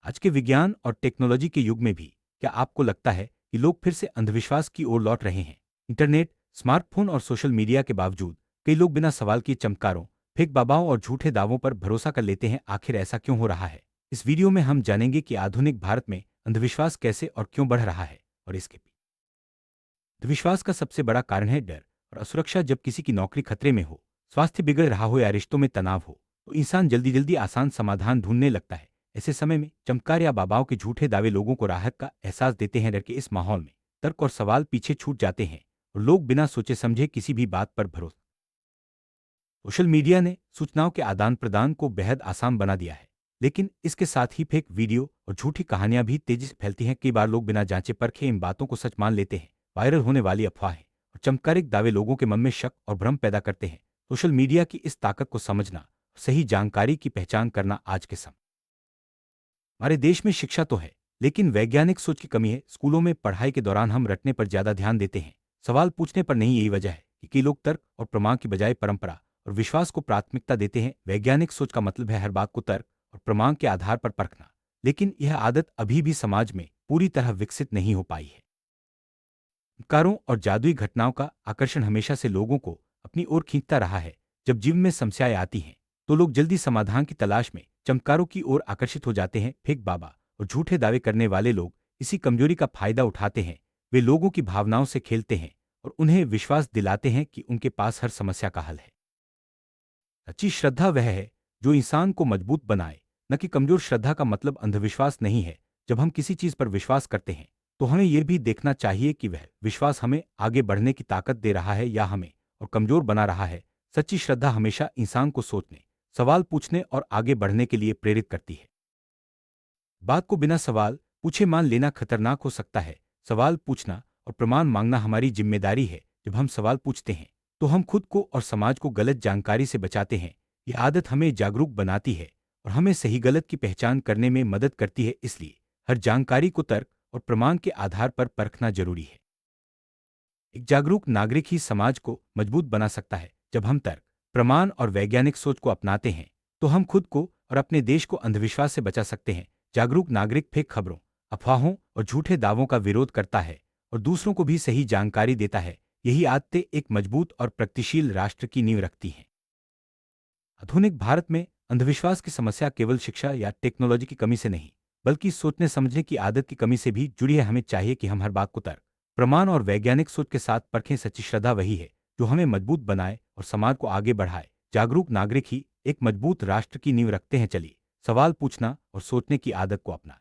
आज के विज्ञान और टेक्नोलॉजी के युग में भी क्या आपको लगता है कि लोग फिर से अंधविश्वास की ओर लौट रहे हैं? इंटरनेट, स्मार्टफोन और सोशल मीडिया के बावजूद कई लोग बिना सवाल किए चमत्कारों, फेक बाबाओं और झूठे दावों पर भरोसा कर लेते हैं। आखिर ऐसा क्यों हो रहा है? इस वीडियो में हम जानेंगे कि आधुनिक भारत में अंधविश्वास कैसे और क्यों बढ़ रहा है, और इसके पीछे अंधविश्वास का सबसे बड़ा कारण है डर और असुरक्षा। जब किसी की नौकरी खतरे में हो, स्वास्थ्य बिगड़ रहा हो या रिश्तों में तनाव हो, तो इंसान जल्दी जल्दी आसान समाधान ढूंढने लगता है। ऐसे समय में चमत्कार या बाबाओं के झूठे दावे लोगों को राहत का एहसास देते हैं। डर के इस माहौल में तर्क और सवाल पीछे छूट जाते हैं और लोग बिना सोचे समझे किसी भी बात पर भरोसा। सोशल मीडिया ने सूचनाओं के आदान प्रदान को बेहद आसान बना दिया है, लेकिन इसके साथ ही फेक वीडियो और झूठी कहानियां भी तेजी से फैलती हैं। कई बार लोग बिना जांचे परखे इन बातों को सच मान लेते हैं। वायरल होने वाली अफवाहें और चमत्कारिक दावे लोगों के मन में शक और भ्रम पैदा करते हैं। सोशल मीडिया की इस ताकत को समझना, सही जानकारी की पहचान करना आज के समय हमारे देश में शिक्षा तो है, लेकिन वैज्ञानिक सोच की कमी है। स्कूलों में पढ़ाई के दौरान हम रटने पर ज्यादा ध्यान देते हैं, सवाल पूछने पर नहीं। यही वजह है कि कई लोग तर्क और प्रमाण की बजाय परंपरा और विश्वास को प्राथमिकता देते हैं। वैज्ञानिक सोच का मतलब है हर बात को तर्क और प्रमाण के आधार पर परखना, लेकिन यह आदत अभी भी समाज में पूरी तरह विकसित नहीं हो पाई है। चमत्कारों और जादुई घटनाओं का आकर्षण हमेशा से लोगों को अपनी ओर खींचता रहा है। जब जीवन में समस्याएं आती हैं, तो लोग जल्दी समाधान की तलाश में चमत्कारों की ओर आकर्षित हो जाते हैं। फेक बाबा और झूठे दावे करने वाले लोग इसी कमजोरी का फायदा उठाते हैं। वे लोगों की भावनाओं से खेलते हैं और उन्हें विश्वास दिलाते हैं कि उनके पास हर समस्या का हल है। सच्ची श्रद्धा वह है जो इंसान को मजबूत बनाए, न कि कमजोर। श्रद्धा का मतलब अंधविश्वास नहीं है। जब हम किसी चीज पर विश्वास करते हैं, तो हमें यह भी देखना चाहिए कि वह विश्वास हमें आगे बढ़ने की ताकत दे रहा है या हमें और कमजोर बना रहा है। सच्ची श्रद्धा हमेशा इंसान को सोचने, सवाल पूछने और आगे बढ़ने के लिए प्रेरित करती है। बात को बिना सवाल पूछे मान लेना खतरनाक हो सकता है। सवाल पूछना और प्रमाण मांगना हमारी जिम्मेदारी है। जब हम सवाल पूछते हैं, तो हम खुद को और समाज को गलत जानकारी से बचाते हैं। यह आदत हमें जागरूक बनाती है और हमें सही गलत की पहचान करने में मदद करती है। इसलिए हर जानकारी को तर्क और प्रमाण के आधार पर परखना जरूरी है। एक जागरूक नागरिक ही समाज को मजबूत बना सकता है। जब हम तर्क, प्रमाण और वैज्ञानिक सोच को अपनाते हैं, तो हम खुद को और अपने देश को अंधविश्वास से बचा सकते हैं। जागरूक नागरिक फेक खबरों, अफवाहों और झूठे दावों का विरोध करता है और दूसरों को भी सही जानकारी देता है। यही आदतें एक मजबूत और प्रगतिशील राष्ट्र की नींव रखती हैं। आधुनिक भारत में अंधविश्वास की समस्या केवल शिक्षा या टेक्नोलॉजी की कमी से नहीं, बल्कि सोचने समझने की आदत की कमी से भी जुड़ी है। हमें चाहिए कि हम हर बात को तर्क, प्रमाण और वैज्ञानिक सोच के साथ परखें। सच्ची श्रद्धा वही है जो हमें मजबूत बनाए और समाज को आगे बढ़ाए। जागरूक नागरिक ही एक मजबूत राष्ट्र की नींव रखते हैं। चलिए सवाल पूछना और सोचने की आदत को अपना